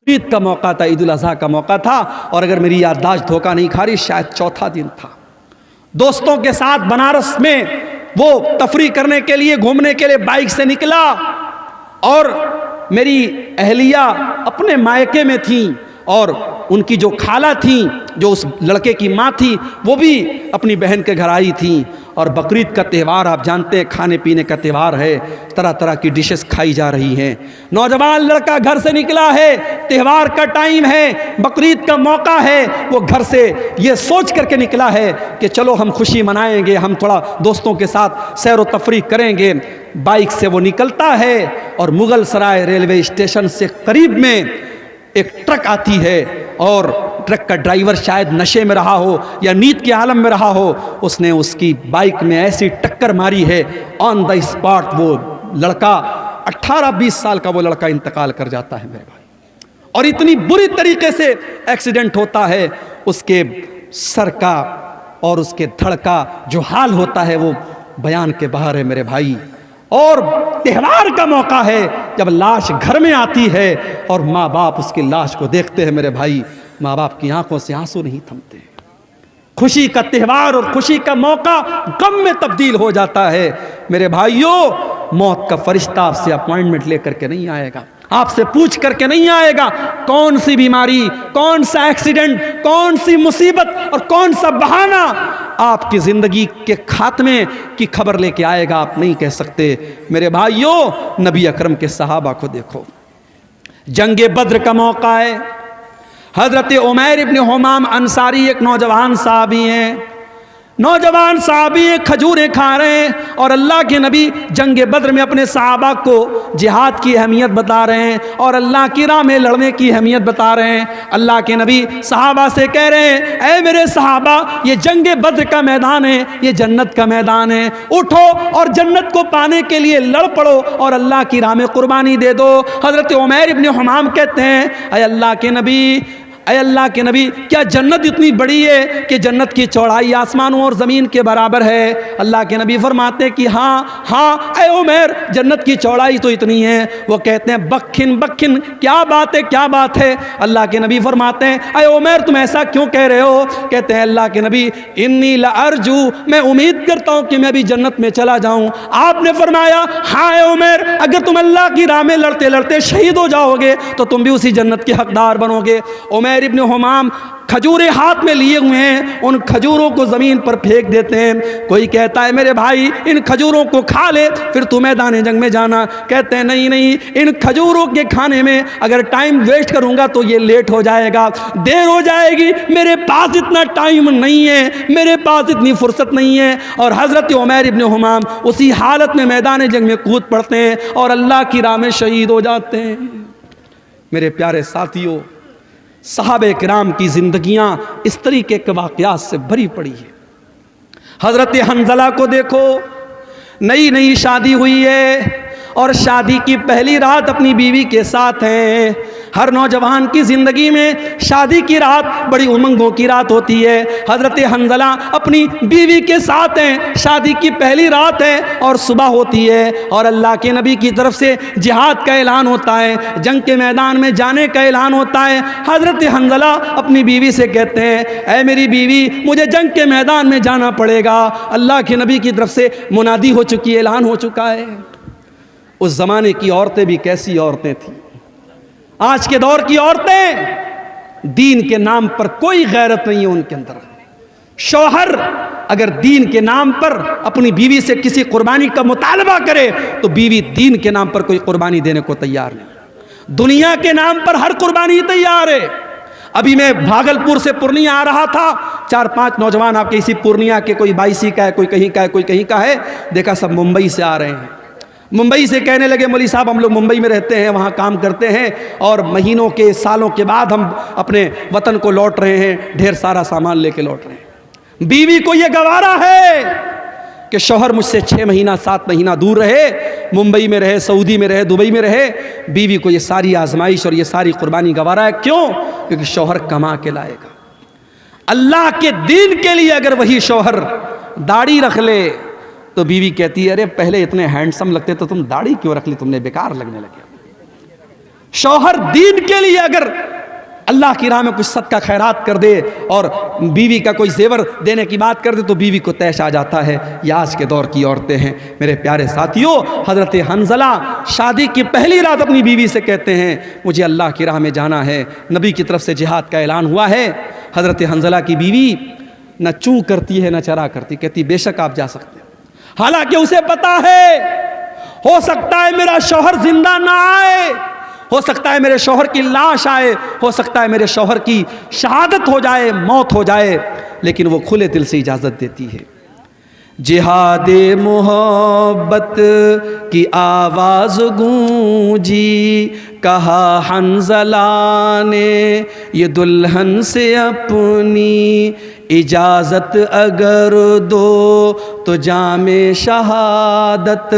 عید کا موقع تھا، عید الاضحیٰ کا موقع تھا، اور اگر میری یادداشت دھوکہ نہیں کھا رہی شاید چوتھا دن تھا۔ دوستوں کے ساتھ بنارس میں وہ تفریح کرنے کے لیے، گھومنے کے لیے بائک سے نکلا، اور میری اہلیہ اپنے مائکے میں تھیں، اور ان کی جو خالہ تھیں، جو اس لڑکے کی ماں تھی، وہ بھی اپنی بہن کے گھر آئی تھیں۔ اور بقرعید کا تہوار آپ جانتے ہیں کھانے پینے کا تہوار ہے، طرح طرح کی ڈشز کھائی جا رہی ہیں۔ نوجوان لڑکا گھر سے نکلا ہے، تہوار کا ٹائم ہے، بقرعید کا موقع ہے، وہ گھر سے یہ سوچ کر کے نکلا ہے کہ چلو ہم خوشی منائیں گے، ہم تھوڑا دوستوں کے ساتھ سیر و تفریح کریں گے۔ بائک سے وہ نکلتا ہے، اور مغل سرائے ریلوے اسٹیشن سے قریب میں ایک ٹرک آتی ہے، اور ٹرک کا ڈرائیور شاید نشے میں رہا ہو یا نیند کے عالم میں رہا ہو، اس نے اس کی بائک میں ایسی ٹکر ماری ہے، آن دا اسپاٹ وہ لڑکا 18-20 سال کا وہ لڑکا انتقال کر جاتا ہے میرے بھائی۔ اور اتنی بری طریقے سے ایکسیڈنٹ ہوتا ہے، اس کے سر کا اور اس کے دھڑ کا جو حال ہوتا ہے وہ بیان کے باہر ہے میرے بھائی۔ اور تہوار کا موقع ہے، جب لاش گھر میں آتی ہے اور ماں باپ اس کی لاش کو دیکھتے ہیں میرے بھائی، ماں باپ کی آنکھوں سے آنسو نہیں تھمتے۔ خوشی کا تہوار اور خوشی کا موقع غم میں تبدیل ہو جاتا ہے میرے بھائیوں۔ موت کا فرشتہ آپ سے اپوائنٹمنٹ لے کر کے نہیں آئے گا، آپ سے پوچھ کر کے نہیں آئے گا کون سی بیماری، کون سا ایکسیڈنٹ، کون سی مصیبت اور کون سا بہانہ آپ کی زندگی کے خاتمے کی خبر لے کے آئے گا، آپ نہیں کہہ سکتے میرے بھائیوں۔ نبی اکرم کے صحابہ کو دیکھو، جنگ بدر کا موقع ہے، حضرت عمیر ابن حمام انصاری ایک نوجوان صحابی ہیں، نوجوان صحابی کھجوریں کھا رہے ہیں، اور اللہ کے نبی جنگ بدر میں اپنے صحابہ کو جہاد کی اہمیت بتا رہے ہیں اور اللہ کی راہ میں لڑنے کی اہمیت بتا رہے ہیں۔ اللہ کے نبی صحابہ سے کہہ رہے ہیں اے میرے صحابہ، یہ جنگ بدر کا میدان ہے، یہ جنت کا میدان ہے، اٹھو اور جنت کو پانے کے لیے لڑ پڑو اور اللہ کی راہ میں قربانی دے دو۔ حضرت عمیر ابن حمام کہتے ہیں اے اللہ کے نبی، اے اللہ کے نبی، کیا جنت اتنی بڑی ہے کہ جنت کی چوڑائی آسمانوں اور زمین کے برابر ہے؟ اللہ کے نبی فرماتے کہ ہاں ہاں اے عمیر، جنت کی چوڑائی تو اتنی ہے۔ وہ کہتے ہیں بکھن بکھن، کیا بات ہے کیا بات ہے؟ اللہ کے نبی فرماتے ہیں اے عمیر تم ایسا کیوں کہہ رہے ہو؟ کہتے ہیں اللہ کے نبی انی لارجو، میں امید کرتا ہوں کہ میں بھی جنت میں چلا جاؤں۔ آپ نے فرمایا ہاں اے عمیر، اگر تم اللہ کی راہ میں لڑتے لڑتے شہید ہو جاؤ گے تو تم بھی اسی جنت کے حقدار بنو گے۔ عمیر ابن حمام کھجوریں ہاتھ میں لیے ہوئے ہیں، ان کھجوروں کو زمین پر پھینک دیتے ہیں۔ کوئی کہتا ہے میرے بھائی ان کھجوروں کو کھا لے پھر تو میدان جنگ میں جانا۔ کہتے ہیں نہیں نہیں، ان کھجوروں کے کھانے میں اگر ٹائم ویسٹ کروں گا تو یہ لیٹ ہو جائے گا، دیر ہو جائے گی، میرے پاس اتنا ٹائم نہیں ہے، میرے پاس اتنی فرصت نہیں ہے۔ اور حضرت عمیر ابن حمام اسی حالت میں میدان جنگ میں کود پڑتے ہیں اور اللہ کی راہ میں شہید ہو جاتے ہیں۔ میرے پیارے ساتھیوں، صحابہ کرام کی زندگیاں اس طریقے کے واقعات سے بھری پڑی ہے۔ حضرت حنظلہ کو دیکھو، نئی نئی شادی ہوئی ہے اور شادی کی پہلی رات اپنی بیوی کے ساتھ ہیں۔ ہر نوجوان کی زندگی میں شادی کی رات بڑی امنگوں کی رات ہوتی ہے۔ حضرت حنظلہ اپنی بیوی کے ساتھ ہیں، شادی کی پہلی رات ہے اور صبح ہوتی ہے اور اللہ کے نبی کی طرف سے جہاد کا اعلان ہوتا ہے، جنگ کے میدان میں جانے کا اعلان ہوتا ہے۔ حضرت حنظلہ اپنی بیوی سے کہتے ہیں اے میری بیوی، مجھے جنگ کے میدان میں جانا پڑے گا، اللہ کے نبی کی طرف سے منادی ہو چکی، اعلان ہو چکا ہے۔ اس زمانے کی عورتیں بھی کیسی عورتیں تھیں، آج کے دور کی عورتیں دین کے نام پر کوئی غیرت نہیں ہے ان کے اندر۔ شوہر اگر دین کے نام پر اپنی بیوی سے کسی قربانی کا مطالبہ کرے تو بیوی دین کے نام پر کوئی قربانی دینے کو تیار نہیں، دنیا کے نام پر ہر قربانی تیار ہے۔ ابھی میں بھاگلپور سے پورنیہ آ رہا تھا، 4-5 نوجوان آپ کے اسی پورنیہ کے، کوئی 22 کا ہے، کوئی کہیں کا ہے، کوئی کہیں کا ہے، دیکھا سب ممبئی سے آ رہے ہیں۔ ممبئی سے کہنے لگے مولوی صاحب ہم لوگ ممبئی میں رہتے ہیں، وہاں کام کرتے ہیں اور مہینوں کے سالوں کے بعد ہم اپنے وطن کو لوٹ رہے ہیں، ڈھیر سارا سامان لے کے لوٹ رہے ہیں۔ بیوی کو یہ گوارا ہے کہ شوہر مجھ سے 6 مہینہ 7 مہینہ دور رہے، ممبئی میں رہے، سعودی میں رہے، دبئی میں رہے، بیوی کو یہ ساری آزمائش اور یہ ساری قربانی گوارا ہے۔ کیوں؟ کیونکہ شوہر کما کے لائے گا۔ اللہ کے دین کے لیے اگر وہی شوہر داڑھی رکھ لے تو بیوی کہتی ہے ارے پہلے اتنے ہینڈسم لگتے تو تم داڑھی کیوں رکھ لی، تم نے بیکار لگنے لگے۔ شوہر دین کے لیے اگر اللہ کی راہ میں کچھ صدقہ خیرات کر دے اور بیوی کا کوئی زیور دینے کی بات کر دے تو بیوی کو طیش آ جاتا ہے. یہ آج کے دور کی عورتیں ہیں. میرے پیارے ساتھیوں، حضرت حنظلہ شادی کی پہلی رات اپنی بیوی سے کہتے ہیں مجھے اللہ کی راہ میں جانا ہے، نبی کی طرف سے جہاد کا اعلان ہوا ہے. حضرت حنظلہ کی بیوی نہ چوں کرتی ہے نہ چرا کرتی، کہتی بے شک آپ جا سکتے ہیں. حالانکہ اسے پتا ہے ہو سکتا ہے میرا شوہر زندہ نہ آئے، ہو سکتا ہے میرے شوہر کی لاش آئے، ہو سکتا ہے میرے شوہر کی شہادت ہو جائے، موت ہو جائے، لیکن وہ کھلے دل سے اجازت دیتی ہے. جہاد محبت کی آواز گونجی، کہا حنظلہ نے یہ دلہن سے اپنی، اجازت اگر دو تو جام شہادت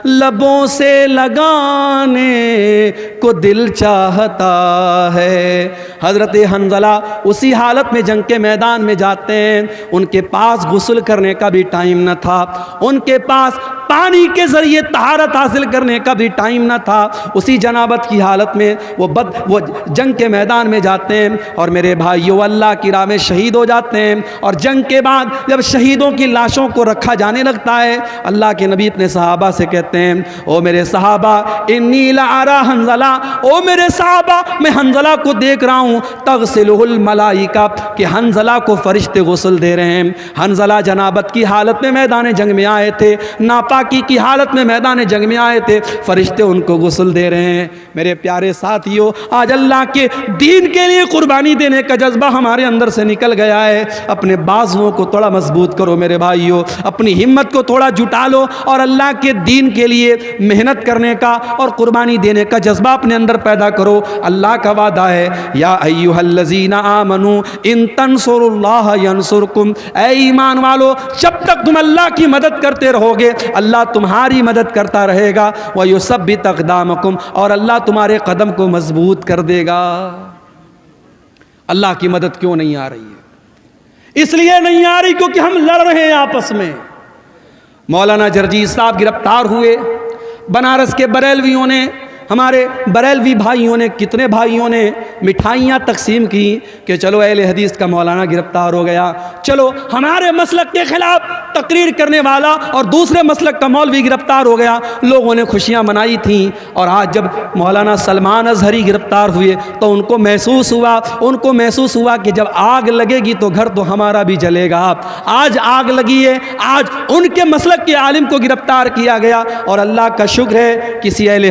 لبوں سے لگانے کو دل چاہتا ہے. حضرت حنظلہ اسی حالت میں جنگ کے میدان میں جاتے ہیں. ان کے پاس غسل کرنے کا بھی ٹائم نہ تھا، ان کے پاس پانی کے ذریعے طہارت حاصل کرنے کا بھی ٹائم نہ تھا. اسی جنابت کی حالت میں وہ جنگ کے میدان میں جاتے ہیں اور میرے بھائیو اللہ کی راہ میں شہید ہو جاتے ہیں. اور جنگ کے بعد جب شہیدوں کی لاشوں کو رکھا جانے لگتا ہے، اللہ کے نبی اپنے صحابہ سے کہتے ہیں او میرے صحابہ انی لارا حنظلہ، او میرے صحابہ میں حنظلہ کو دیکھ رہا ہوں تغسلہ الملائکہ، کہ حنظلہ کو فرشتے غسل دے رہے ہیں. حنظلہ جنابت کی حالت میں میدان جنگ میں آئے تھے، ناپاکی کی حالت میں میدان جنگ میں آئے تھے، فرشتے ان کو غسل دے رہے ہیں. میرے پیارے ساتھیو، آج اللہ کے دین کے لیے قربانی دینے کا جذبہ ہمارے اندر سے نکل گیا ہے. اپنے بازوؤں کو تھوڑا مضبوط کرو میرے بھائیو، اپنی ہمت کو تھوڑا جٹا لو اور اللہ کے دین کے لیے محنت کرنے کا اور قربانی دینے کا جذبہ اپنے اندر پیدا کرو. اللہ کا وعدہ ہے یا ایھا الذین آمنوا ان تنصروا اللہ ینصرکم، اے ایمان والو جب تک تم اللہ کی مدد کرتے رہو گے اللہ تمہاری مدد کرتا رہے گا. ویثبت اقدامکم، اور اللہ تمہارے قدم کو مضبوط کر دے گا. اللہ کی مدد کیوں نہیں آ رہی ہے؟ اس لیے نہیں آ رہی کیونکہ ہم لڑ رہے ہیں آپس میں. مولانا جرجیز صاحب گرفتار ہوئے، بنارس کے بریلویوں نے، ہمارے بریلوی بھائیوں نے، کتنے بھائیوں نے مٹھائیاں تقسیم کی کہ چلو اہل حدیث کا مولانا گرفتار ہو گیا، چلو ہمارے مسلک کے خلاف تقریر کرنے والا اور دوسرے مسلک کا مولوی گرفتار ہو گیا. لوگوں نے خوشیاں منائی تھیں. اور آج جب مولانا سلمان اظہری گرفتار ہوئے تو ان کو محسوس ہوا کہ جب آگ لگے گی تو گھر تو ہمارا بھی جلے گا. آج آگ لگی ہے، آج ان کے مسلک کے عالم کو گرفتار کیا گیا. اور اللہ کا شکر ہے کسی اہل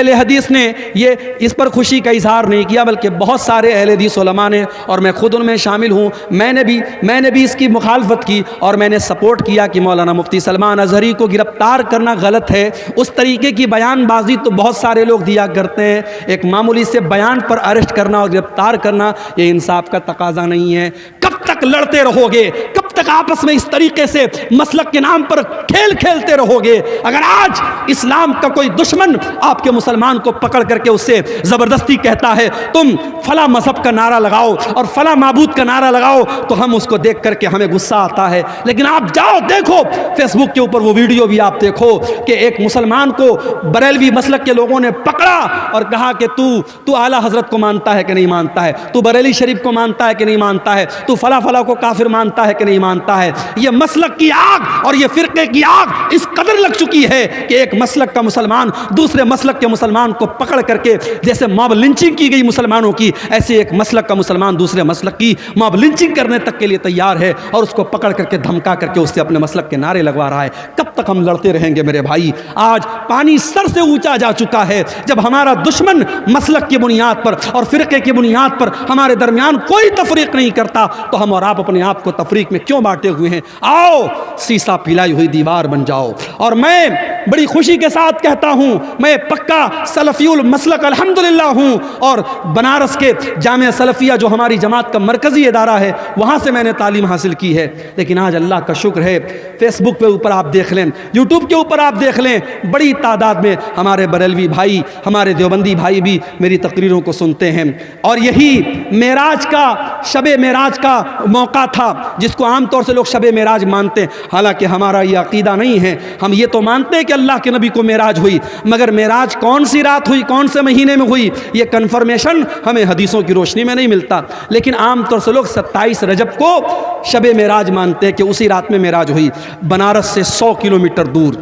حدیث نے یہ اس پر خوشی کا اظہار نہیں کیا، بلکہ بہت سارے اہل حدیث علماء نے، اور میں خود ان میں شامل ہوں، میں نے بھی اس کی مخالفت کی اور میں نے سپورٹ کیا کہ مولانا مفتی سلمان اظہری کو گرفتار کرنا غلط ہے. اس طریقے کی بیان بازی تو بہت سارے لوگ دیا کرتے ہیں، ایک معمولی سے بیان پر اریسٹ کرنا اور گرفتار کرنا یہ انصاف کا تقاضا نہیں ہے. کب تک لڑتے رہو گے؟ کب تک آپس میں اس طریقے سے مسلک کے نام پر کھیل کھیلتے رہو گے؟ اگر آج اسلام کا کوئی دشمن آپ کے مسلمان کو پکڑ کر کے اس سے زبردستی کہتا ہے تم فلاں مذہب کا نعرہ لگاؤ اور فلاں معبود کا نعرہ لگاؤ تو ہم اس کو دیکھ کر کے ہمیں غصہ آتا ہے. لیکن آپ جاؤ دیکھو فیس بک کے اوپر وہ ویڈیو بھی آپ دیکھو کہ ایک مسلمان کو بریلوی مسلک کے لوگوں نے پکڑا اور کہا کہ تو اعلیٰ حضرت کو مانتا ہے کہ نہیں مانتا ہے، تو بریلی شریف کو مانتا ہے کہ نہیں مانتا ہے، تو فلاں کو کافر مانتا ہے کہ نہیں مانتا ہے. یہ مسلک کی آگ اور یہ فرقے کی آگ اس قدر لگ چکی ہے کہ ایک مسلک کا مسلمان دوسرے مسلک کے مسلمان کو پکڑ کر کے، جیسے موب لنچنگ کی گئی مسلمانوں کی، ایسے ایک مسلک کا مسلمان دوسرے مسلک کی موب لنچنگ کرنے تک کے لیے تیار ہے اور اس کو پکڑ کر کے دھمکا کر کے اس سے اپنے مسلک کے نعرے لگوا رہا ہے. کب تک ہم لڑتے رہیں گے میرے بھائی؟ آج پانی سر سے اونچا جا چکا ہے. جب ہمارا دشمن مسلک کی بنیاد پر اور فرقے کی بنیاد پر ہمارے درمیان کوئی تفریق نہیں کرتا تو ہم اور آپ اپنے آپ کو تفریق میں کیوں بانٹے ہوئے ہیں؟ آؤ سیسا پلائی ہوئی دیوار بن جاؤ. اور میں بڑی خوشی کے ساتھ کہتا ہوں میں پکا سلفی المسلک الحمدللہ ہوں، اور بنارس کے جامعہ سلفیہ جو ہماری جماعت کا مرکزی ادارہ ہے وہاں سے میں نے تعلیم حاصل کی ہے. لیکن آج اللہ کا شکر ہے فیس بک پہ اوپر آپ دیکھ لیں، یوٹیوب کے اوپر آپ دیکھ لیں، بڑی تعداد میں ہمارے بریلوی بھائی، ہمارے دیوبندی بھائی بھی میری تقریروں کو سنتے ہیں. اور یہی معراج کا، شب معراج کا موقع تھا جس کو عام طور سے لوگ شب معراج مانتے ہیں، حالانکہ ہمارا یہ عقیدہ نہیں ہے. ہم یہ تو مانتے ہیں کہ اللہ کے نبی کو معراج ہوئی، مگر معراج کون سی رات ہوئی، کون سے مہینے میں ہوئی، یہ کنفرمیشن ہمیں حدیثوں کی روشنی میں نہیں ملتا، لیکن عام طور سے لوگ 27 رجب کو شب معراج مانتے ہیں کہ اسی رات میں معراج ہوئی۔ بنارس سے 100 کلومیٹر دور،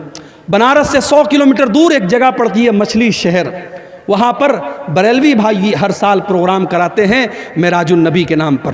بنارس سے 100 کلومیٹر دور ایک جگہ پڑتی ہے مچھلی شہر، وہاں پر بریلوی بھائی ہر سال پروگرام کراتے ہیں معراج النبی کے نام پر،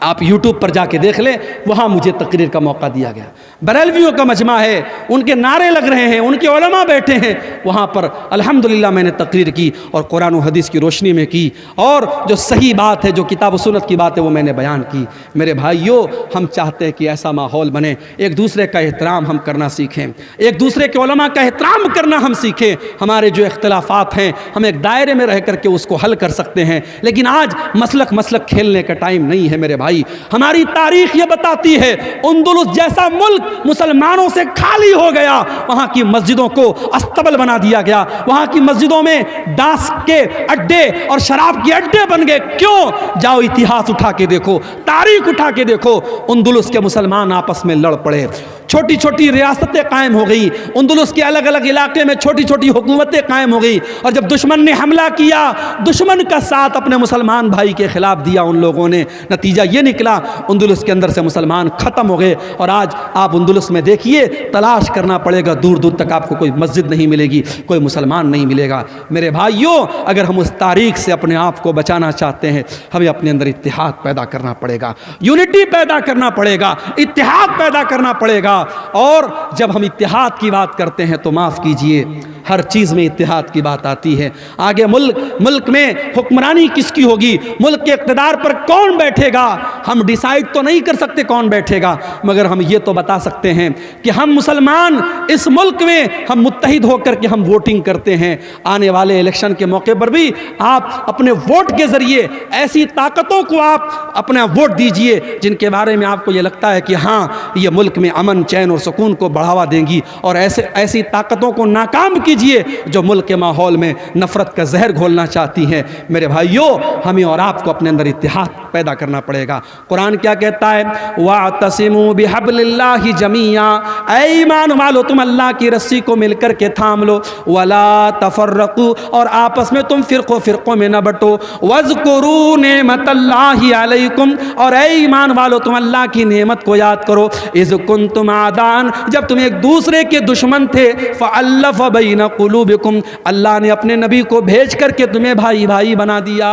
آپ یوٹیوب پر جا کے دیکھ لیں، وہاں مجھے تقریر کا موقع دیا گیا، بریلویوں کا مجمع ہے، ان کے نعرے لگ رہے ہیں، ان کے علماء بیٹھے ہیں، وہاں پر الحمدللہ میں نے تقریر کی اور قرآن و حدیث کی روشنی میں کی، اور جو صحیح بات ہے، جو کتاب و سنت کی بات ہے، وہ میں نے بیان کی۔ میرے بھائیوں، ہم چاہتے ہیں کہ ایسا ماحول بنے، ایک دوسرے کا احترام ہم کرنا سیکھیں، ایک دوسرے کے علماء کا احترام کرنا ہم سیکھیں، ہمارے جو اختلافات ہیں ہم ایک دائرے میں رہ کر کے اس کو حل کر سکتے ہیں، لیکن آج مسلک کھیلنے کا ٹائم نہیں ہے میرے بھائی۔ ہماری تاریخ یہ بتاتی ہے اندلس جیسا ملک مسلمانوں سے خالی ہو گیا، وہاں کی مسجدوں کو استبل بنا دیا گیا، وہاں کی مسجدوں میں ڈانس کے اڈے اور شراب کے اڈے بن گئے۔ کیوں؟ جاؤ اتہاس اٹھا کے دیکھو، تاریخ اٹھا کے دیکھو، اندلس کے مسلمان آپس میں لڑ پڑے، چھوٹی چھوٹی ریاستیں قائم ہو گئی، اندلس کے الگ الگ علاقے میں چھوٹی چھوٹی حکومتیں قائم ہو گئی، اور جب دشمن نے حملہ کیا، دشمن کا ساتھ اپنے مسلمان بھائی کے خلاف دیا ان لوگوں نے، نتیجہ یہ نکلا اندلس کے اندر سے مسلمان ختم ہو گئے۔ اور آج آپ اندلس میں دیکھیے، تلاش کرنا پڑے گا، دور دور تک آپ کو کوئی مسجد نہیں ملے گی، کوئی مسلمان نہیں ملے گا۔ میرے بھائیوں، اگر ہم اس تاریخ سے اپنے آپ کو بچانا چاہتے ہیں، ہمیں اپنے اندر اتحاد پیدا کرنا پڑے گا، یونٹی پیدا کرنا پڑے گا، اتحاد پیدا کرنا پڑے گا۔ اور جب ہم اتحاد کی بات کرتے ہیں تو معاف کیجئے، ہر چیز میں اتحاد کی بات آتی ہے۔ آگے ملک میں حکمرانی کس کی ہوگی، ملک کے اقتدار پر کون بیٹھے گا، ہم ڈیسائیڈ تو نہیں کر سکتے کون بیٹھے گا، مگر ہم یہ تو بتا سکتے ہیں کہ ہم مسلمان اس ملک میں ہم متحد ہو کر کے ہم ووٹنگ کرتے ہیں۔ آنے والے الیکشن کے موقع پر بھی آپ اپنے ووٹ کے ذریعے ایسی طاقتوں کو آپ اپنا ووٹ دیجئے جن کے بارے میں آپ کو یہ لگتا ہے کہ ہاں یہ ملک میں امن چین اور سکون کو بڑھاوا دیں گی، اور ایسی طاقتوں کو ناکام کیجئے جو ملک کے ماحول میں نفرت کا زہر گھولنا چاہتی ہیں۔ میرے بھائیوں، ہمیں اور آپ کو اپنے اندر اتحاد پیدا کرنا پڑے گا۔ قرآن کیا کہتا ہے؟ وَاعْتَصِمُوا بِحَبْلِ اللَّهِ جَمِيعًا، اے ایمان والو تم اللہ کی رسی کو مل کر کے تھام لو، وَلَا تَفَرَّقُوا، اور آپس میں تم فرقوں میں نہ بٹو، وَاذْكُرُوا نِعْمَتَ اللَّهِ عَلَيْكُمْ، اور اے ایمان والو تم اللہ کی نعمت کو یاد کرو، اِذْ كُنْتُمْ أَعْدَاءً، جب تم ایک دوسرے کے دشمن تھے، فَأَلَّفَ بَيْنَ قُلُوبِكُمْ، اللہ نے اپنے نبی کو بھیج کر کے تمہیں بھائی بھائی بنا دیا۔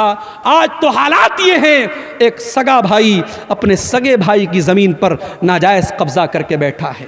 آج تو حالات یہ ہیں، ایک سگا بھائی اپنے سگے بھائی کی زمین پر ناجائز قبضہ کر کے بیٹھا ہے،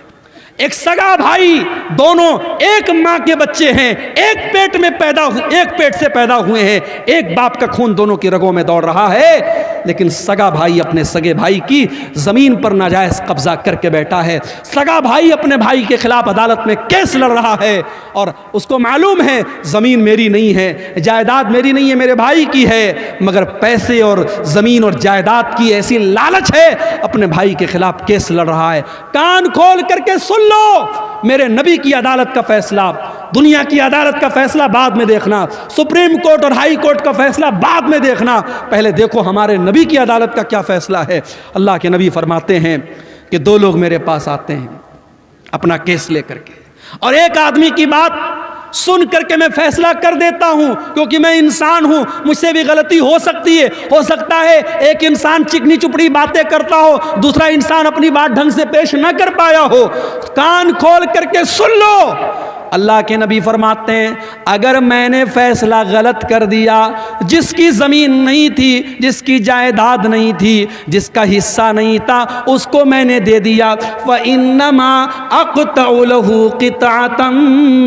ایک سگا بھائی، دونوں ایک ماں کے بچے ہیں، ایک پیٹ سے پیدا ہوئے ہیں، ایک باپ کا خون دونوں کی رگوں میں دوڑ رہا ہے، لیکن سگا بھائی اپنے سگے بھائی کی زمین پر ناجائز قبضہ کر کے بیٹھا ہے، سگا بھائی اپنے بھائی کے خلاف عدالت میں کیس لڑ رہا ہے، اور اس کو معلوم ہے زمین میری نہیں ہے، جائیداد میری نہیں ہے، میرے بھائی کی ہے، مگر پیسے اور زمین اور جائیداد کی ایسی لالچ ہے، اپنے بھائی کے خلاف کیس لڑ رہا ہے۔ کان کھول کر کے سن لو، میرے نبی کی عدالت کا فیصلہ، دنیا کی عدالت کا فیصلہ بعد میں دیکھنا، سپریم کورٹ اور ہائی کورٹ کا فیصلہ بعد میں دیکھنا، پہلے دیکھو ہمارے نبی کی عدالت کا کیا فیصلہ ہے۔ اللہ کے نبی فرماتے ہیں کہ دو لوگ میرے پاس آتے ہیں اپنا کیس لے کر کے، اور ایک آدمی کی بات سن کر کے میں فیصلہ کر دیتا ہوں، کیونکہ میں انسان ہوں، مجھ سے بھی غلطی ہو سکتی ہے، ہو سکتا ہے ایک انسان چکنی چپڑی باتیں کرتا ہو، دوسرا انسان اپنی بات ڈھنگ سے پیش نہ کر پایا ہو، کان کھول کر کے سن لو۔ اللہ کے نبی فرماتے ہیں اگر میں نے فیصلہ غلط کر دیا، جس کی زمین نہیں تھی، جس کی جائیداد نہیں تھی، جس کا حصہ نہیں تھا، اس کو میں نے دے دیا، فَإِنَّمَا أَقْطَعُ لَهُ قِطْعَةً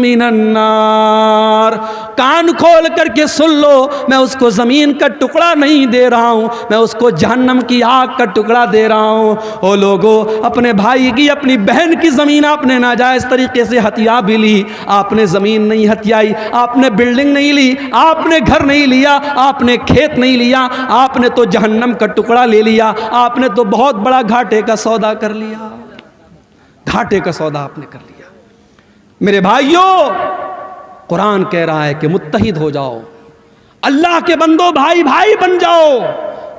مِّنَ النَّارِ، کان کھول کر کے سن لو، میں اس کو زمین کا ٹکڑا نہیں دے رہا ہوں، میں اس کو جہنم کی آگ کا ٹکڑا دے رہا ہوں۔ او لوگو، اپنے بھائی کی، اپنی بہن کی زمین آپ نے ناجائز طریقے سے ہتھیا بھی لی، آپ نے زمین نہیں ہتھیائی، آپ نے بلڈنگ نہیں لی، آپ نے گھر نہیں لیا، آپ نے کھیت نہیں لیا، آپ نے تو جہنم کا ٹکڑا لے لیا، آپ نے تو بہت بڑا گھاٹے کا سودا کر لیا، گھاٹے کا سودا آپ نے کر لیا۔ میرے بھائیوں، قرآن کہہ رہا ہے کہ متحد ہو جاؤ، اللہ کے بندو بھائی بھائی بن جاؤ،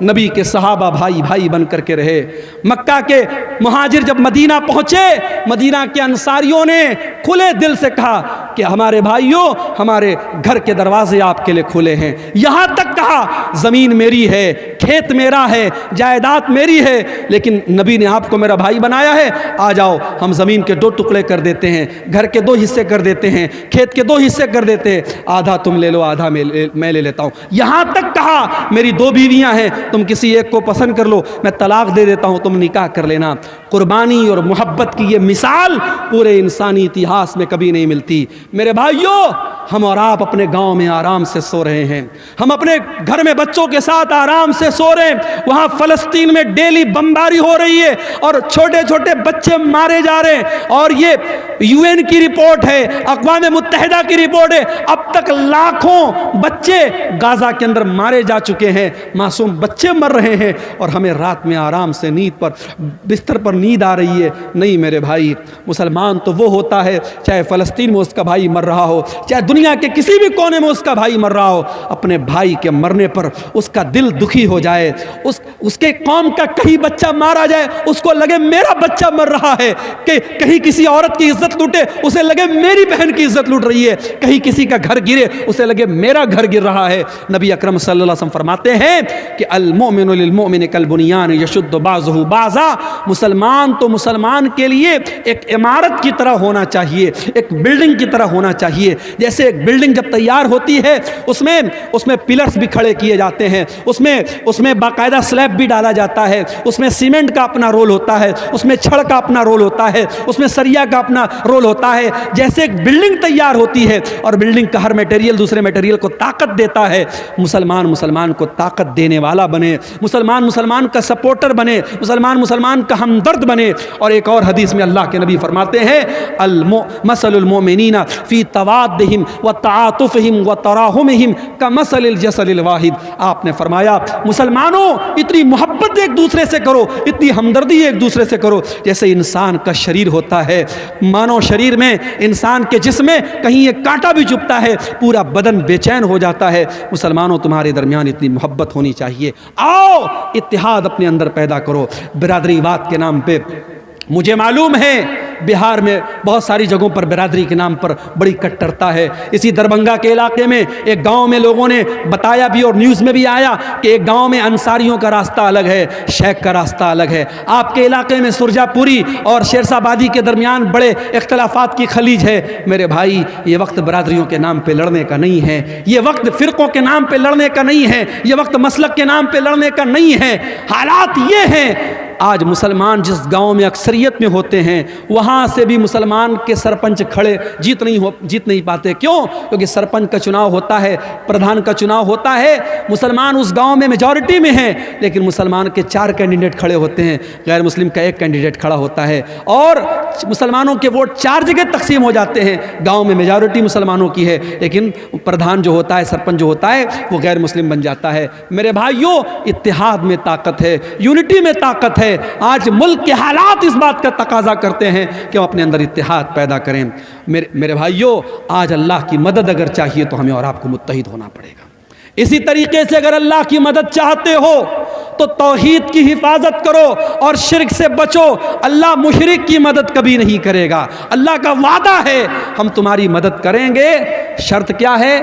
نبی کے صحابہ بھائی بھائی بن کر کے رہے۔ مکہ کے مہاجر جب مدینہ پہنچے، مدینہ کے انصاریوں نے کھلے دل سے کہا کہ ہمارے بھائیوں، ہمارے گھر کے دروازے آپ کے لیے کھلے ہیں۔ یہاں تک کہا زمین میری ہے، کھیت میرا ہے، جائیداد میری ہے، لیکن نبی نے آپ کو میرا بھائی بنایا ہے، آ جاؤ ہم زمین کے 2 ٹکڑے کر دیتے ہیں، گھر کے 2 حصے کر دیتے ہیں، کھیت کے 2 حصے کر دیتے ہیں، آدھا تم لے لو آدھا میں لے لیتا ہوں۔ یہاں تک کہا میری 2 بیویاں ہیں، تم کسی ایک کو پسند کر لو، میں طلاق دے دیتا ہوں، تم نکاح کر لینا۔ قربانی اور محبت کی یہ مثال پورے انسانی اتہاس میں کبھی نہیں ملتی۔ میرے بھائیوں، ہم اور آپ اپنے گاؤں میں آرام سے سو رہے ہیں، ہم اپنے گھر میں بچوں کے ساتھ آرام سے سو رہے ہیں، وہاں فلسطین میں ڈیلی بمباری ہو رہی ہے اور چھوٹے چھوٹے بچے مارے جا رہے ہیں، اور یہ UN کی رپورٹ ہے، اقوام متحدہ کی رپورٹ ہے، اب تک لاکھوں بچے غزہ کے اندر مارے جا چکے ہیں، معصوم بچے مر رہے ہیں، اور ہمیں رات میں آرام سے نیند پر بستر پر نیند آ رہی ہے۔ نہیں میرے بھائی، مسلمان تو وہ ہوتا ہے چاہے فلسطین میں اس کا بھائی مر رہا ہو، چاہے دنیا کے کسی بھی کونے میں اس کا بھائی مر رہا ہو، اپنے بھائی کے مرنے پر اس کا دل دکھی ہو جائے، اس کے قوم کا کہیں بچہ مارا جائے، اس کو لگے میرا بچہ مر رہا ہے، کہ کہیں کسی عورت کی عزت لوٹے اسے لگے میری بہن کی عزت لوٹ رہی ہے، کہیں کسی کا گھر گرے اسے لگے میرا گھر گر رہا ہے۔ نبی اکرم صلی اللہ علیہ وسلم فرماتے ہیں کہ المؤمن للمؤمن کالبنیان یشد بعضہ بعضا، مسلمان تو مسلمان کے لیے ایک عمارت کی طرح ہونا چاہیے، ایک بلڈنگ کی طرح ہونا چاہیے۔ جیسے ایک بلڈنگ جب تیار ہوتی ہے اس میں پلرز بھی کھڑے کیے جاتے ہیں، اس میں باقاعدہ سلیب بھی ڈالا جاتا ہے، اس میں سیمنٹ کا اپنا رول ہوتا ہے، اس میں چھڑ کا اپنا رول ہوتا ہے، اس میں سریا کا اپنا رول ہوتا ہے۔ جیسے ایک بلڈنگ تیار ہوتی ہے اور بلڈنگ کا ہر میٹیریل دوسرے میٹیریل کو طاقت دیتا ہے، مسلمان کو طاقت دینے والا بنے، مسلمان کا سپورٹر بنے، مسلمان کا ہمدرد بنے۔ اور ایک اور حدیث میں اللہ کے نبی فرماتے ہیں مثل المؤمنین فی توادہم وتعاطفہم وتراحمہم کمثل الجسد الواحد۔ آپ نے فرمایا مسلمانوں اتنی محبت ایک دوسرے سے کرو، اتنی ہمدردی ایک دوسرے سے کرو جیسے انسان کا شریر ہوتا ہے۔ مانو شریر میں، انسان کے جسم میں کہیں ایک کانٹا بھی چبھتا ہے پورا بدن بے چین ہو جاتا ہے۔ مسلمانوں تمہارے درمیان اتنی محبت ہونی چاہیے، آؤ اتحاد اپنے اندر پیدا کرو۔ برادری واد کے نام پہ مجھے معلوم ہے بہار میں بہت ساری جگہوں پر برادری کے نام پر بڑی کٹرتا ہے۔ اسی دربھنگا کے علاقے میں ایک گاؤں میں لوگوں نے بتایا بھی اور نیوز میں بھی آیا کہ ایک گاؤں میں انصاریوں کا راستہ الگ ہے، شیخ کا راستہ الگ ہے۔ آپ کے علاقے میں سرجا پوری اور شیرسا آبادی کے درمیان بڑے اختلافات کی خلیج ہے۔ میرے بھائی، یہ وقت برادریوں کے نام پہ لڑنے کا نہیں ہے، یہ وقت فرقوں کے نام پہ لڑنے کا نہیں ہے، یہ وقت مسلک کے نام پہ لڑنے کا نہیں ہے۔ حالات یہ ہیں، آج مسلمان جس گاؤں میں اکثریت میں ہوتے ہیں وہاں سے بھی مسلمان کے سرپنچ کھڑے جیت نہیں پاتے۔ کیوں؟ کیونکہ سرپنچ کا چناؤ ہوتا ہے، پردھان کا چناؤ ہوتا ہے، مسلمان اس گاؤں میں میجورٹی میں ہیں، لیکن مسلمان کے 4 کینڈیڈیٹ کھڑے ہوتے ہیں، غیر مسلم کا 1 کینڈیڈیٹ کھڑا ہوتا ہے، اور مسلمانوں کے ووٹ 4 جگہ تقسیم ہو جاتے ہیں۔ گاؤں میں میجورٹی مسلمانوں کی ہے، لیکن پردھان جو ہوتا ہے، سرپنچ جو ہوتا ہے، وہ غیر مسلم بن جاتا ہے۔ میرے بھائیوں، اتحاد میں طاقت ہے، یونٹی میں طاقت ہے۔ آج ملک کے حالات اس بات کا تقاضا کرتے ہیں کہ ہم اپنے اندر اتحاد پیدا کریں۔ میرے بھائیوں، آج اللہ کی مدد اگر چاہیے تو ہمیں اور آپ کو متحد ہونا پڑے گا۔ اسی طریقے سے اگر اللہ کی مدد چاہتے ہو تو توحید کی حفاظت کرو اور شرک سے بچو۔ اللہ مشرک کی مدد کبھی نہیں کرے گا، اللہ کا وعدہ ہے ہم تمہاری مدد کریں گے۔ شرط کیا ہے؟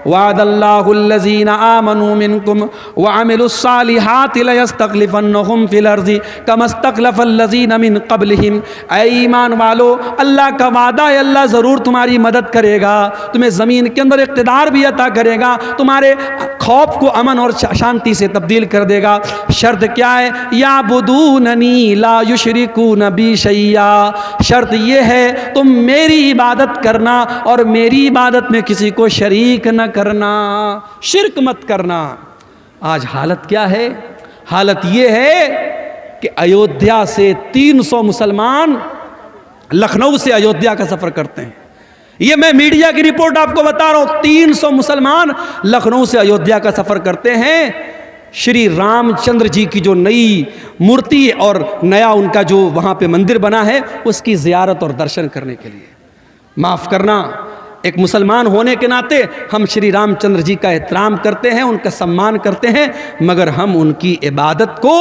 وعد اللہ الذین آمنوا منکم وعملوا الصالحات لیستخلفنہم فی الارض کما استخلف الذین من قبلہم۔ اے ایمان والو، اللہ کا وعدہ ہے اللہ ضرور تمہاری مدد کرے گا، تمہیں زمین کے اندر اقتدار بھی عطا کرے گا، تمہارے خوف کو امن اور شانتی سے تبدیل کر دے گا۔ شرط کیا ہے؟ یعبدوننی لا یشرکون بی شیئا۔ شرط یہ ہے تم میری عبادت کرنا اور میری عبادت میں کسی کو شریک نہ کرنا، شرک مت کرنا۔ آج حالت کیا ہے؟ حالت یہ ہے کہ ایودھیا سے 300 مسلمان لکھنؤ سے ایودھیا کا سفر کرتے ہیں۔ یہ میں میڈیا کی رپورٹ آپ کو بتا رہا ہوں، 300 مسلمان لکھنؤ سے ایودھیا کا سفر کرتے ہیں شری رام چندر جی کی جو نئی مورتی اور نیا ان کا جو وہاں پہ مندر بنا ہے اس کی زیارت اور درشن کرنے کے لیے۔ معاف کرنا، ایک مسلمان ہونے کے ناطے ہم شری رام چندر جی کا احترام کرتے ہیں، ان کا سمان کرتے ہیں، مگر ہم ان کی عبادت کو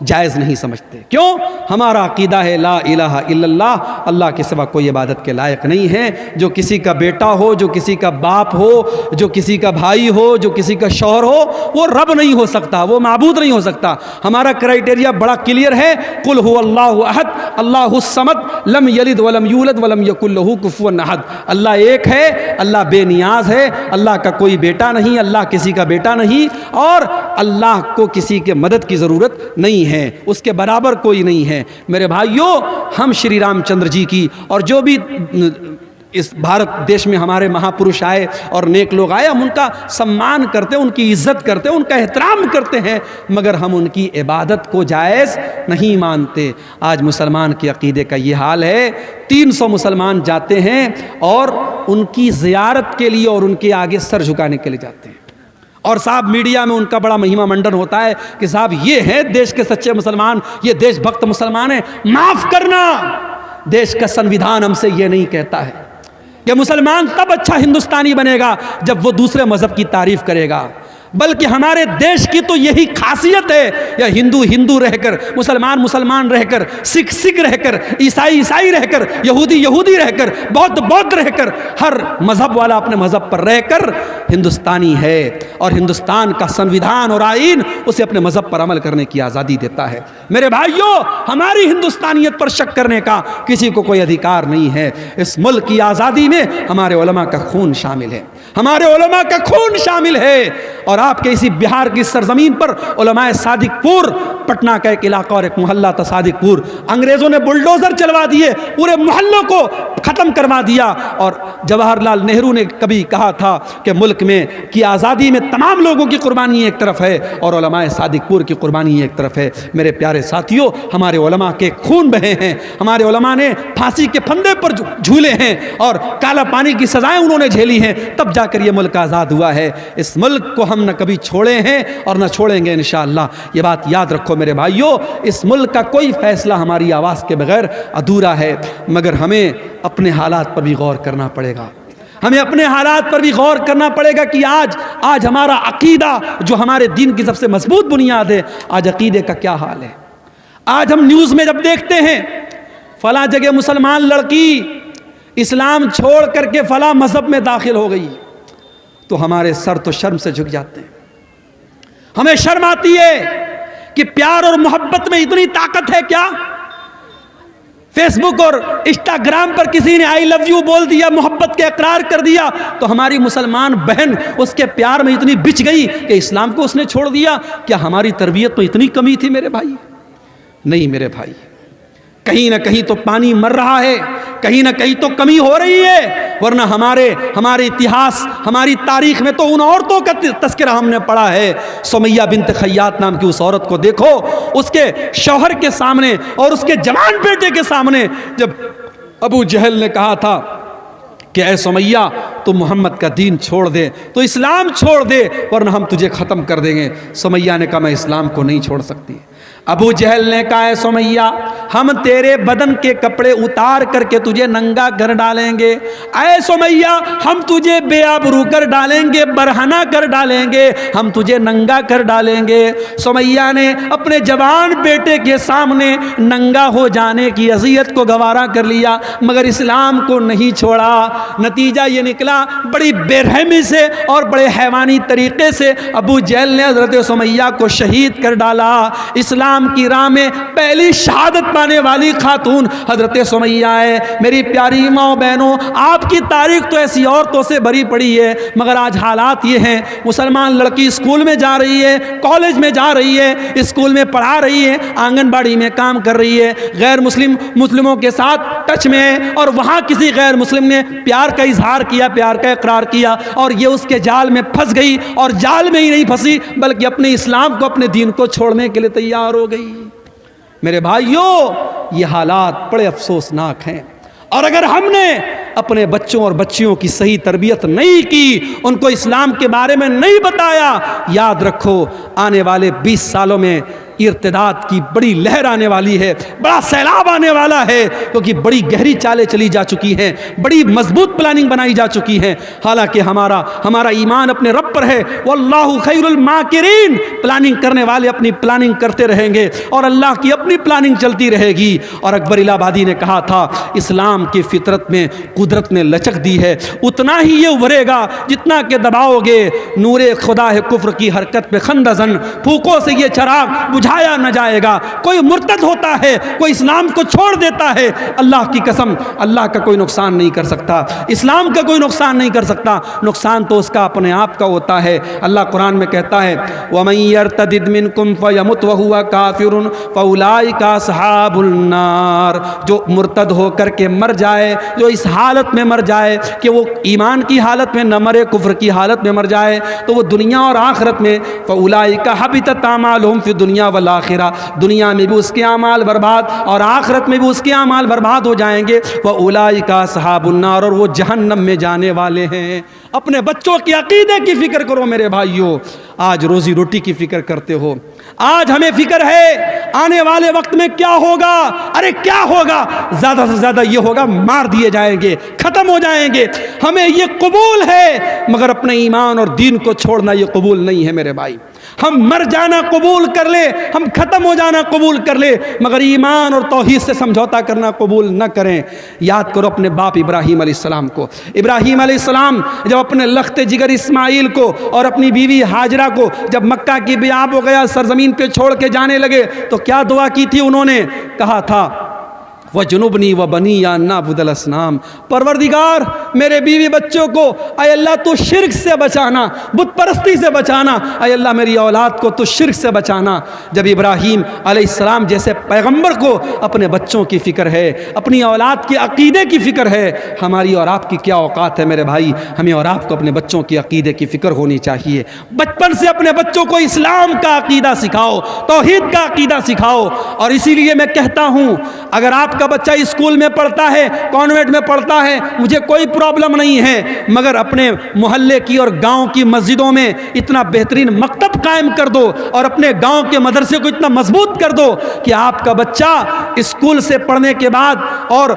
جائز نہیں سمجھتے۔ کیوں؟ ہمارا عقیدہ ہے لا الہ الا اللہ، اللہ کے سوا کوئی عبادت کے لائق نہیں ہے۔ جو کسی کا بیٹا ہو، جو کسی کا باپ ہو، جو کسی کا بھائی ہو، جو کسی کا شوہر ہو، وہ رب نہیں ہو سکتا، وہ معبود نہیں ہو سکتا۔ ہمارا کرائٹیریا بڑا کلیئر ہے، قل هو اللہ احد اللہ الصمد لم یلد ولم یولد ولم یکن لہ کفوا احد۔ اللہ ایک ہے، اللہ بے نیاز ہے، اللہ کا کوئی بیٹا نہیں، اللہ کسی کا بیٹا نہیں، اور اللہ کو کسی کے مدد کی ضرورت نہیں ہے، اس کے برابر کوئی نہیں ہے۔ میرے بھائیوں، ہم شری رام چندر جی کی اور جو بھی اس بھارت دیش میں ہمارے مہاپروش آئے اور نیک لوگ آئے، ہم ان کا سمان کرتے ہیں، ان کی عزت کرتے ہیں، ان کا احترام کرتے ہیں، مگر ہم ان کی عبادت کو جائز نہیں مانتے۔ آج مسلمان کے عقیدے کا یہ حال ہے، 300 مسلمان جاتے ہیں اور ان کی زیارت کے لیے اور ان کے آگے سر جھکانے کے لیے جاتے ہیں، اور صاحب میڈیا میں ان کا بڑا مہیما منڈن ہوتا ہے کہ صاحب یہ ہیں دیش کے سچے مسلمان، یہ دیش بھکت مسلمان ہیں۔ معاف کرنا، دیش کا سنویدھان ہم سے یہ نہیں کہتا ہے کہ مسلمان تب اچھا ہندوستانی بنے گا جب وہ دوسرے مذہب کی تعریف کرے گا، بلکہ ہمارے دیش کی تو یہی خاصیت ہے، یا ہندو ہندو رہ کر، مسلمان مسلمان رہ کر، سکھ سکھ رہ کر، عیسائی عیسائی رہ کر، یہودی یہودی رہ کر، بودھ بودھ رہ کر، ہر مذہب والا اپنے مذہب پر رہ کر ہندوستانی ہے، اور ہندوستان کا سنویدھان اور آئین اسے اپنے مذہب پر عمل کرنے کی آزادی دیتا ہے۔ میرے بھائیوں، ہماری ہندوستانیت پر شک کرنے کا کسی کو کوئی ادھیکار نہیں ہے۔ اس ملک کی آزادی میں ہمارے علماء کا خون شامل ہے، ہمارے علماء کا خون شامل ہے، اور آپ کے اسی بہار کی سرزمین پر علماء صادق پور، پٹنہ کا ایک علاقہ اور ایک محلہ تھا صادق پور، انگریزوں نے بلڈوزر چلوا دیے، پورے محلوں کو ختم کروا دیا، اور جواہر لال نہرو نے کبھی کہا تھا کہ ملک میں کی آزادی میں تمام لوگوں کی قربانی ایک طرف ہے اور علماء صادق پور کی قربانی ایک طرف ہے۔ میرے پیارے ساتھیوں، ہمارے علماء کے خون بہے ہیں، ہمارے علماء نے پھانسی کے پھندے پر جھولے ہیں اور کالا پانی کی سزائیں انہوں نے جھیلی ہیں، تب جا کر یہ ملک آزاد ہوا ہے۔ اس ملک کو ہم نہ کبھی چھوڑے ہیں اور نہ چھوڑیں گے انشاءاللہ۔ یہ بات یاد رکھو میرے بھائیوں، اس ملک کا کوئی فیصلہ ہماری آواز کے بغیر ادھورا ہے، مگر ہمیں اپنے حالات پر بھی غور کرنا پڑے گا، ہمیں اپنے حالات پر بھی غور کرنا پڑے گا کہ آج ہمارا عقیدہ جو ہمارے دین کی سب سے مضبوط بنیاد ہے، آج عقیدے کا کیا حال ہے۔ آج ہم نیوز میں جب دیکھتے ہیں فلاں جگہ مسلمان لڑکی اسلام چھوڑ کر کے فلاں مذہب میں داخل ہو گئی، تو ہمارے سر تو شرم سے جھک جاتے ہیں، ہمیں شرم آتی ہے کہ پیار اور محبت میں اتنی طاقت ہے کیا؟ فیس بک اور انسٹاگرام پر کسی نے آئی لو یو بول دیا، محبت کے اقرار کر دیا، تو ہماری مسلمان بہن اس کے پیار میں اتنی بچ گئی کہ اسلام کو اس نے چھوڑ دیا۔ کیا ہماری تربیت میں اتنی کمی تھی میرے بھائی؟ نہیں میرے بھائی، کہیں نہ کہیں تو پانی مر رہا ہے، کہیں نہ کہیں تو کمی ہو رہی ہے، ورنہ ہمارے اتہاس، ہماری تاریخ میں تو ان عورتوں کا تذکرہ ہم نے پڑھا ہے۔ سمیہ بنت خیاط نام کی اس عورت کو دیکھو، اس کے شوہر کے سامنے اور اس کے جوان بیٹے کے سامنے جب ابو جہل نے کہا تھا کہ اے سمیہ تو محمد کا دین چھوڑ دے، تو اسلام چھوڑ دے ورنہ ہم تجھے ختم کر دیں گے، سمیہ نے کہا میں اسلام کو نہیں چھوڑ سکتی۔ ابو جہل نے کہا اے سمیہ ہم تیرے بدن کے کپڑے اتار کر کے تجھے ننگا کر ڈالیں گے، اے سمیہ ہم تجھے بے آبرو کر ڈالیں گے، برہنہ کر ڈالیں گے، ہم تجھے ننگا کر ڈالیں گے۔ سمیہ نے اپنے جوان بیٹے کے سامنے ننگا ہو جانے کی اذیت کو گوارا کر لیا، مگر اسلام کو نہیں چھوڑا۔ نتیجہ یہ نکلا، بڑی بے رحمی سے اور بڑے حیوانی طریقے سے ابو جہل نے حضرت سمیہ کو شہید کر ڈالا۔ اسلام کی راہ میں پہلی شہادت پانے والی خاتون حضرت سمیہ ہے۔ میری پیاری ماں بہنوں، آپ کی تاریخ تو ایسی عورتوں سے بھری پڑی ہے، مگر آج حالات یہ ہیں، مسلمان لڑکی اسکول میں جا رہی ہے، کالج میں جا رہی ہے، اسکول میں پڑھا رہی ہے، آنگن باڑی میں کام کر رہی ہے، غیر مسلموں کے ساتھ ٹچ میں ہے، اور وہاں کسی غیر مسلم نے پیار کا اظہار کیا، پیار کا اقرار کیا، اور یہ اس کے جال میں پھنس گئی، اور جال میں ہی نہیں پھنسی بلکہ اپنے اسلام کو، اپنے دین کو چھوڑنے کے لیے تیار ہو گئی۔ میرے بھائیوں، یہ حالات بڑے افسوسناک ہیں، اور اگر ہم نے اپنے بچوں اور بچیوں کی صحیح تربیت نہیں کی، ان کو اسلام کے بارے میں نہیں بتایا، یاد رکھو آنے والے 20 سالوں میں ارتداد کی بڑی لہر آنے والی ہے، بڑا سیلاب آنے والا ہے، کیونکہ بڑی گہری چالیں چلی جا چکی ہیں، بڑی مضبوط پلاننگ بنائی جا چکی ہے۔ حالانکہ ہمارا ایمان اپنے رب پر ہے، واللہ خیر الماکرین، پلاننگ کرنے والے اپنی پلاننگ کرتے رہیں گے اور اللہ کی اپنی پلاننگ چلتی رہے گی۔ اور اکبر الہ آبادی نے کہا تھا اسلام کی فطرت میں قدرت نے لچک دی ہے، اتنا ہی یہ ابھرے گا جتنا کہ دباؤ گے، نور خدا ہے کفر کی حرکت پہ خندزن، پھوکوں سے یہ چراغ بجھایا نہ جائے گا۔ کوئی مرتد ہوتا ہے، کوئی اسلام کو چھوڑ دیتا ہے، اللہ کی قسم اللہ کا کوئی نقصان نہیں کر سکتا، اسلام کا کوئی نقصان نہیں کر سکتا، نقصان تو اس کا اپنے آپ کا ہوتا ہے۔ اللہ قرآن میں کہتا ہے وَمَن يَرْتَدِدْ مِنْكُمْ فَيَمُتْ وَهُوَ كَافِرٌ فَأُولَٰئِكَ أَصْحَابُ النَّارِ، جو مرتد ہو کر کے مر جائے، جو اس حالت میں مر جائے کہ وہ ایمان کی حالت میں نہ مرے، کفر کی حالت میں مر جائے، تو وہ دنیا اور آخرت میں فَأُولَٰئِكَ حَبِطَتْ أَعْمَالُهُمْ فِي الدُّنْيَا وَالْآخِرَةِ، دنیا میں بھی اس کے اعمال برباد اور آخرت میں بھی اس کے اعمال برباد ہو جائیں گے۔ وَأُولَٰئِكَ أَصْحَابُ النَّارِ، اور وہ جہنم میں جانے والے ہیں۔ اپنے بچوں کے عقیدے کی فکر کرو میرے بھائیوں، آج روزی روٹی کی فکر کرتے ہو، آج ہمیں فکر ہے آنے والے وقت میں کیا ہوگا۔ ارے کیا ہوگا؟ زیادہ سے زیادہ یہ ہوگا مار دیے جائیں گے، ختم ہو جائیں گے۔ ہمیں یہ قبول ہے، مگر اپنے ایمان اور دین کو چھوڑنا یہ قبول نہیں ہے میرے بھائی۔ ہم مر جانا قبول کر لے، ہم ختم ہو جانا قبول کر لے، مگر ایمان اور توحید سے سمجھوتا کرنا قبول نہ کریں۔ یاد کرو اپنے باپ ابراہیم علیہ السلام کو۔ ابراہیم علیہ السلام جب اپنے لخت جگر اسماعیل کو اور اپنی بیوی ہاجرہ کو جب مکہ کی بیاب ہو گیا سرزمین پہ چھوڑ کے جانے لگے تو کیا دعا کی تھی انہوں نے؟ کہا تھا وَجُنُبْنِي وَبَنِيَّ أَن نَّعْبُدَ الْأَصْنَامَ، پروردگار میرے بیوی بچوں کو اے اللہ تو شرک سے بچانا، بت پرستی سے بچانا، اے اللہ میری اولاد کو تو شرک سے بچانا۔ جب ابراہیم علیہ السلام جیسے پیغمبر کو اپنے بچوں کی فکر ہے، اپنی اولاد کے عقیدے کی فکر ہے، ہماری اور آپ کی کیا اوقات ہے میرے بھائی؟ ہمیں اور آپ کو اپنے بچوں کی عقیدے کی فکر ہونی چاہیے۔ بچپن سے اپنے بچوں کو اسلام کا عقیدہ سکھاؤ، توحید کا عقیدہ سکھاؤ۔ اور اسی لیے میں کہتا ہوں اگر آپ کا بچہ اسکول میں پڑھتا ہے، کانوینٹ میں پڑھتا ہے، مجھے کوئی پرابلم نہیں ہے، مگر اپنے محلے کی اور گاؤں کی مسجدوں میں اتنا بہترین مکتب قائم کر دو اور اپنے گاؤں کے مدرسے کو اتنا مضبوط کر دو کہ آپ کا بچہ اسکول سے پڑھنے کے بعد اور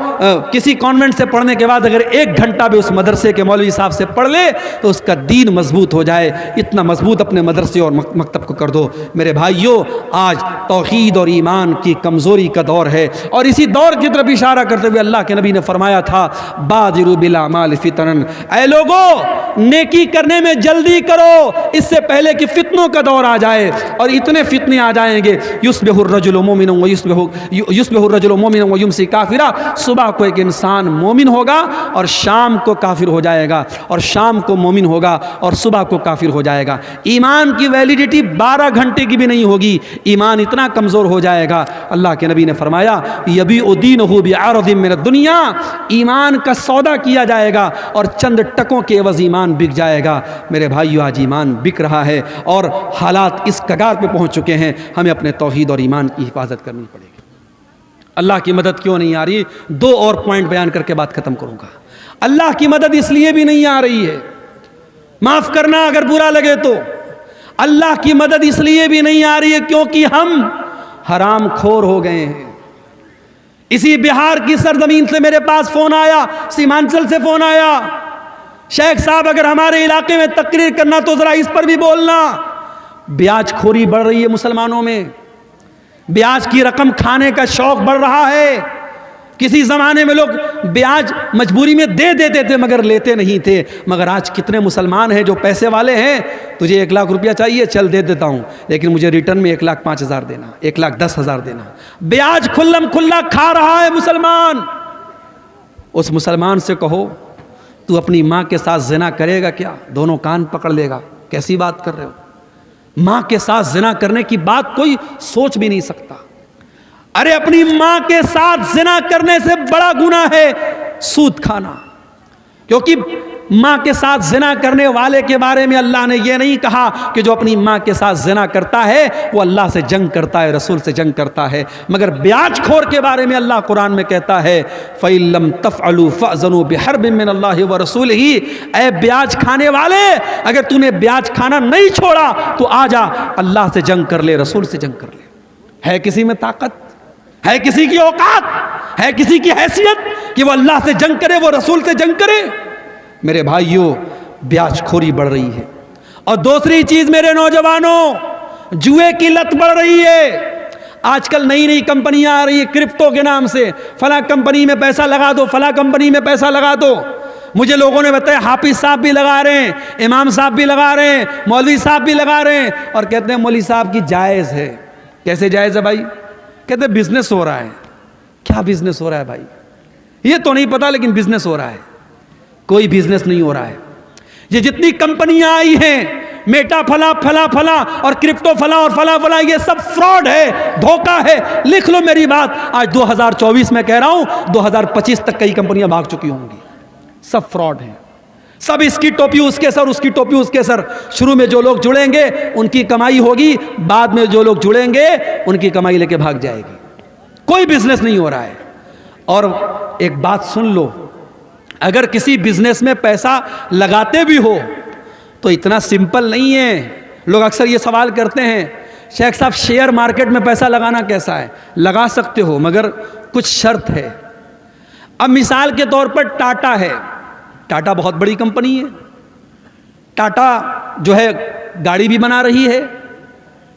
کسی کانوینٹ سے پڑھنے کے بعد اگر 1 گھنٹہ بھی اس مدرسے کے مولوی صاحب سے پڑھ لے تو اس کا دین مضبوط ہو جائے۔ اتنا مضبوط اپنے مدرسے اور مکتب کو کر دو۔ میرے بھائیوں، آج توحید اور ایمان کی کمزوری کا دور ہے، اور اسی دور کی طرف اشارہ کرتے ہوئے اللہ کے نبی نے فرمایا تھا بادروا بالاعمال فتنن، اے لوگوں نیکی کرنے میں جلدی کرو اس سے پہلے کہ فتنوں کا دور آ جائے۔ اور اتنے فتنے آ جائیں گے، یصبح الرجل مؤمنا ویمسی کافرا، صبح کو ایک انسان مومن ہوگا اور شام کو کافر ہو جائے گا، اور شام کو مومن ہوگا اور صبح کو کافر ہو جائے گا۔ ایمان کی ویلیڈیٹی 12 گھنٹے کی بھی نہیں ہوگی، ایمان اتنا کمزور ہو جائے گا۔ اللہ کے نبی نے فرمایا یبیع دینہ بعرض من الدنیا، ایمان کا سودا کیا جائے گا اور چند ٹکوں کے عوض ایمان بک جائے گا۔ میرے بھائیو، آج ایمان بک رہا ہے اور حالات اس کگار پہ پہنچ چکے ہیں، ہمیں اپنے توحید اور ایمان کی حفاظت کرنی پڑے گی۔ اللہ کی مدد کیوں نہیں آ رہی؟ 2 اور پوائنٹ بیان کر کے بات ختم کروں گا۔ اللہ کی مدد اس لیے بھی نہیں آ رہی ہے، معاف کرنا اگر برا لگے تو، اللہ کی مدد اس لیے بھی نہیں آ رہی ہے کیونکہ ہم حرام خور ہو گئے ہیں۔ اسی بہار کی سرزمین سے میرے پاس فون آیا، سیمانچل سے فون آیا، شیخ صاحب اگر ہمارے علاقے میں تقریر کرنا تو ذرا اس پر بھی بولنا۔ بیاج خوری بڑھ رہی ہے مسلمانوں میں، بیاج کی رقم کھانے کا شوق بڑھ رہا ہے۔ کسی زمانے میں لوگ بیاج مجبوری میں دے دیتے تھے مگر لیتے نہیں تھے، مگر آج کتنے مسلمان ہیں جو پیسے والے ہیں، تجھے 1 لاکھ روپیہ چاہیے، چل دے دیتا ہوں، لیکن مجھے ریٹرن میں 1,05,000 دینا، 1,10,000 دینا۔ بیاج کھلم کھلا کھا رہا ہے مسلمان۔ اس مسلمان سے کہو تو اپنی ماں کے ساتھ زنا کرے گا کیا؟ دونوں کان پکڑ لے گا، کیسی بات کر رہے ہو؟ ماں کے ساتھ زنا کرنے کی بات کوئی سوچ بھی نہیں سکتا۔ ارے اپنی ماں کے ساتھ زنا کرنے سے بڑا گناہ ہے سود کھانا، کیونکہ ماں کے ساتھ زنا کرنے والے کے بارے میں اللہ نے یہ نہیں کہا کہ جو اپنی ماں کے ساتھ زنا کرتا ہے وہ اللہ سے جنگ کرتا ہے، رسول سے جنگ کرتا ہے، مگر بیاج خور کے بارے میں اللہ قرآن میں کہتا ہے فَإِن لَّمْ تَفْعَلُوا فَأْذَنُوا بِحَرْبٍ مِّنَ اللَّهِ وَرَسُولِهِ، اے بیاج کھانے والے اگر تو نے بیاج کھانا نہیں چھوڑا تو آ جا اللہ سے جنگ کر لے، رسول سے جنگ کر لے۔ ہے کسی میں طاقت؟ ہے کسی کی اوقات؟ ہے کسی کی حیثیت کہ وہ اللہ سے جنگ کرے، وہ رسول سے جنگ کرے؟ میرے بھائیوں، بیاج خوری بڑھ رہی ہے۔ اور دوسری چیز میرے نوجوانوں، جوئے کی لت بڑھ رہی ہے۔ آج کل نئی نئی کمپنیاں آ رہی ہیں کرپٹو کے نام سے، فلاں کمپنی میں پیسہ لگا دو، فلاں کمپنی میں پیسہ لگا دو۔ مجھے لوگوں نے بتایا حافظ صاحب بھی لگا رہے ہیں، امام صاحب بھی لگا رہے ہیں، مولوی صاحب بھی لگا رہے ہیں، اور کہتے ہیں مولوی صاحب کی جائز ہے۔ کیسے جائز ہے بھائی؟ کہتے ہیں بزنس ہو رہا ہے۔ کیا بزنس ہو رہا ہے بھائی؟ یہ تو نہیں پتا، لیکن بزنس ہو رہا ہے۔ کوئی بزنس نہیں ہو رہا ہے۔ یہ جتنی کمپنیاں آئی ہیں، میٹا فلا فلا فلا اور کرپٹو فلا اور فلا فلا، یہ سب فراڈ ہے، دھوکہ ہے۔ لکھ لو میری بات، آج 2024 میں کہہ رہا ہوں، 2025 تک کئی کمپنیاں بھاگ چکی ہوں گی۔ سب فراڈ ہیں، سب اس کی ٹوپی اس کے سر، اس کی ٹوپی اس کے سر۔ شروع میں جو لوگ جڑیں گے ان کی کمائی ہوگی، بعد میں جو لوگ جڑیں گے ان کی کمائی لے کے بھاگ جائے گی۔ کوئی بزنس نہیں ہو رہا ہے۔ اور ایک بات سن لو، اگر کسی بزنس میں پیسہ لگاتے بھی ہو تو اتنا سمپل نہیں ہے۔ لوگ اکثر یہ سوال کرتے ہیں، شیخ صاحب شیئر مارکیٹ میں پیسہ لگانا کیسا ہے؟ لگا سکتے ہو، مگر کچھ شرط ہے۔ اب مثال کے طور پر ٹاٹا ہے، ٹاٹا بہت بڑی کمپنی ہے۔ ٹاٹا جو ہے گاڑی بھی بنا رہی ہے،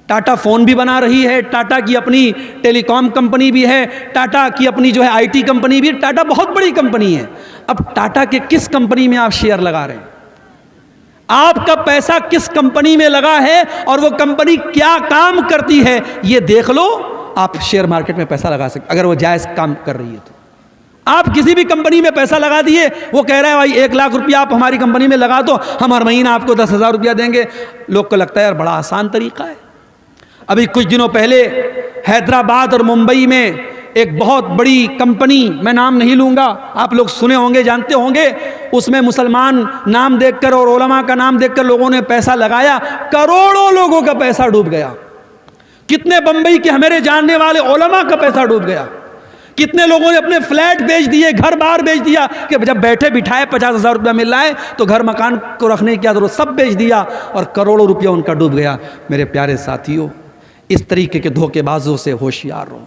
ٹاٹا فون بھی بنا رہی ہے، ٹاٹا کی اپنی ٹیلی کام کمپنی بھی ہے، ٹاٹا کی اپنی جو ہے آئی ٹی کمپنی بھی ہے۔ ٹاٹا بہت بڑی کمپنی ہے۔ اب ٹاٹا کے کس کمپنی میں آپ شیئر لگا رہے ہیں؟ آپ کا پیسہ کس کمپنی میں لگا ہے اور وہ کمپنی کیا کام کرتی ہے، یہ دیکھ لو، آپ شیئر مارکیٹ میں پیسہ لگا سکتے اگر وہ جائز کام کر رہی ہے تو۔ آپ کسی بھی کمپنی میں پیسہ لگا دیے، وہ کہہ رہا ہے بھائی 1 لاکھ روپیہ آپ ہماری کمپنی میں لگا دو، ہم ہر مہینہ آپ کو 10,000 روپیہ دیں گے۔ لوگ کو لگتا ہے یار بڑا آسان طریقہ ہے۔ ابھی کچھ دنوں پہلے حیدرآباد اور ممبئی میں ایک بہت بڑی کمپنی، میں نام نہیں لوں گا، آپ لوگ سنے ہوں گے، جانتے ہوں گے، اس میں مسلمان نام دیکھ کر اور علماء کا نام دیکھ کر لوگوں نے پیسہ لگایا، کروڑوں لوگوں کا پیسہ ڈوب گیا۔ کتنے بمبئی کے ہمارے جاننے والے علماء کا پیسہ ڈوب گیا۔ کتنے لوگوں نے اپنے فلیٹ بیچ دیے، گھر بار بیچ دیا کہ جب بیٹھے بٹھائے 50,000 روپیہ مل رہا ہے تو گھر مکان کو رکھنے کی کیا ضرورت، سب بیچ دیا اور کروڑوں روپیہ ان کا ڈوب گیا۔ میرے پیارے ساتھیوں، اس طریقے کے دھوکے بازوں سے ہوشیار رہو۔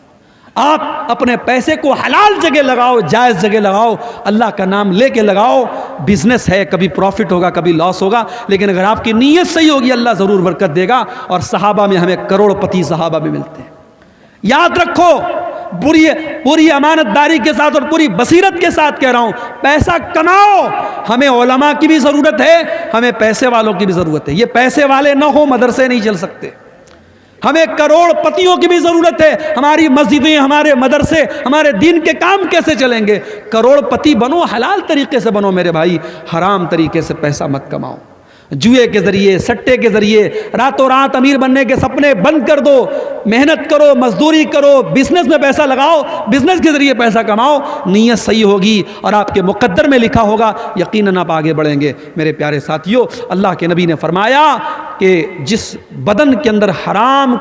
آپ اپنے پیسے کو حلال جگہ لگاؤ، جائز جگہ لگاؤ، اللہ کا نام لے کے لگاؤ۔ بزنس ہے، کبھی پروفٹ ہوگا کبھی لاس ہوگا، لیکن اگر آپ کی نیت صحیح ہوگی اللہ ضرور برکت دے گا۔ اور صحابہ میں ہمیں کروڑ پتی صحابہ بھی ملتے ہیں۔ یاد رکھو، پوری امانت داری کے ساتھ اور پوری بصیرت کے ساتھ کہہ رہا ہوں، پیسہ کماؤ۔ ہمیں علماء کی بھی ضرورت ہے، ہمیں پیسے والوں کی بھی ضرورت ہے۔ یہ پیسے والے نہ ہو مدرسے نہیں چل سکتے۔ ہمیں کروڑ پتیوں کی بھی ضرورت ہے، ہماری مسجدیں، ہمارے مدرسے، ہمارے دین کے کام کیسے چلیں گے؟ کروڑ پتی بنو، حلال طریقے سے بنو میرے بھائی، حرام طریقے سے پیسہ مت کماؤ۔ جوئے کے ذریعے، سٹے کے ذریعے راتوں رات امیر بننے کے سپنے بند کر دو۔ محنت کرو، مزدوری کرو، بزنس میں پیسہ لگاؤ، بزنس کے ذریعے پیسہ کماؤ۔ نیت صحیح ہوگی اور آپ کے مقدر میں لکھا ہوگا، یقیناً آپ آگے بڑھیں گے۔ میرے پیارے ساتھیوں، اللہ کے نبی نے فرمایا کہ جس بدن کے اندر حرام